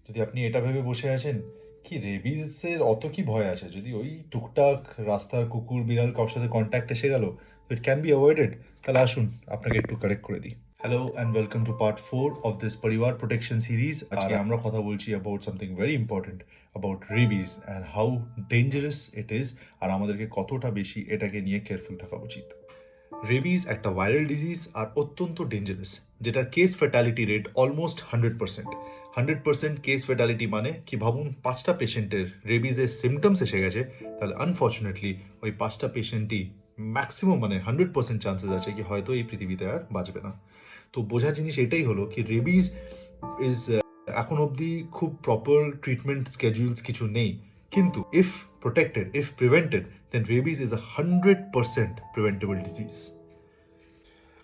যদি আপনি এটা ভেবে বসে আছেন কি রেবিসের অত কি ভয় আছে, যদি ওই টুকটাক রাস্তার কুকুর বিড়াল কারোর সাথে কন্ট্যাক্ট এসে গেল, ইট ক্যান বি অ্যাভয়েডেড, তাহলে আসুন আপনাকে একটু কারেক্ট করে দিই। Hello and welcome to part 4 of this পরিবার প্রোটেকশন সিরিজ। আজকে আমরা কথা বলছি about something very important, about rabies and how dangerous it is, আর আমাদেরকে কতটা বেশি এটাকে নিয়ে কেয়ারফুল থাকা উচিত। রেবিস একটা ভাইরাল ডিজিজ আর অত্যন্ত ডেঞ্জারাস, যেটার case fatality rate almost 100%। 100% case fatality মানে কি, ভাবুন 5টা পেশেন্টের রেবিসের সিমটমস এসে গেছে, তাহলে আনফর্চুনেটলি ওই 5টা পেশেন্টই ম্যাক্সিমাম মানে 100% চান্সেস আছে কি হয়তো এই পৃথিবীতে আর বাঁচবে না। তো বোঝার জিনিস এটাই হলো কি রেবিস ইজ এখন অবধি খুব প্রপার ট্রিটমেন্ট স্কেডিউলস কিছু নেই, কিন্তু if protected, if prevented, then rabies is 100% preventable disease.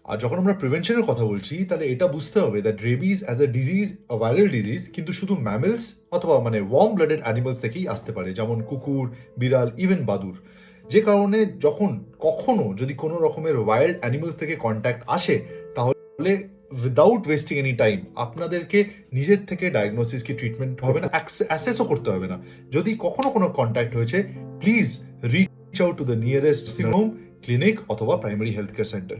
আর যখন আমরা প্রিভেনশনের কথা বলছি, তাহলে এটা বুঝতে হবে that rabies as a disease, a viral disease, কিন্তু শুধু ম্যামেলস অথবা মানে ওয়ার্ম ব্লাডেড অ্যানিমালস থেকেই আসতে পারে, যেমন কুকুর, বিড়াল, ইভেন বাদুর। যে কারণে যখন কখনো যদি কোনো রকমের ওয়াইল্ড অ্যানিমালস থেকে কন্ট্যাক্ট আসে, তাহলে উইদাউট ওয়েস্টিং এনি টাইম আপনাদেরকে নিজের থেকে ডায়াগনোসিস কি ট্রিটমেন্ট হবে না, অ্যাসেসও করতে হবে না। যদি কখনো কোনো কন্ট্যাক্ট হয়েছে, please reach out to the nearest home, clinic অথবা প্রাইমারি হেলথ কেয়ার সেন্টার।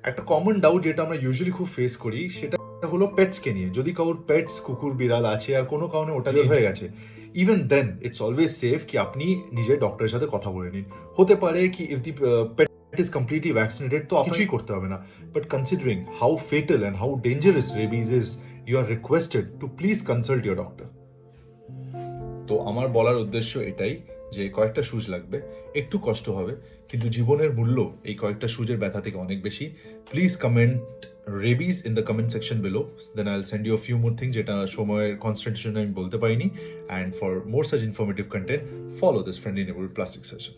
একটা কমন ডাউট যেটা আমরা ইউজুয়ালি খুব ফেস করি, সেটা হলো পেটসকে নিয়ে। যদি কারোর পেটস কুকুর বিড়াল আছে আর কোনো কারণে ওটা দিয়ে হয়ে গেছে, even then it's always safe কি আপনি নিজের ডক্টরের সাথে কথা বলে নিন। হতে পারে কি if the pet is completely vaccinated, তো কিছুই করতে হবে না, but considering how fatal and how dangerous rabies is, you are requested to please consult your doctor. তো আমার বলার উদ্দেশ্য এটাই যে কয়েকটা সুচ লাগবে, একটু কষ্ট হবে, কিন্তু জীবনের মূল্য এই কয়েকটা সুচের ব্যথা থেকে অনেক বেশি। Please comment rabies in the comment section below, then I will send you a few more thing যেটা সময়ের কনস্ট্যান্টের জন্য আমি বলতে পারিনি। And for more such informative content, follow this friendly neighbourhood plastic surgeon.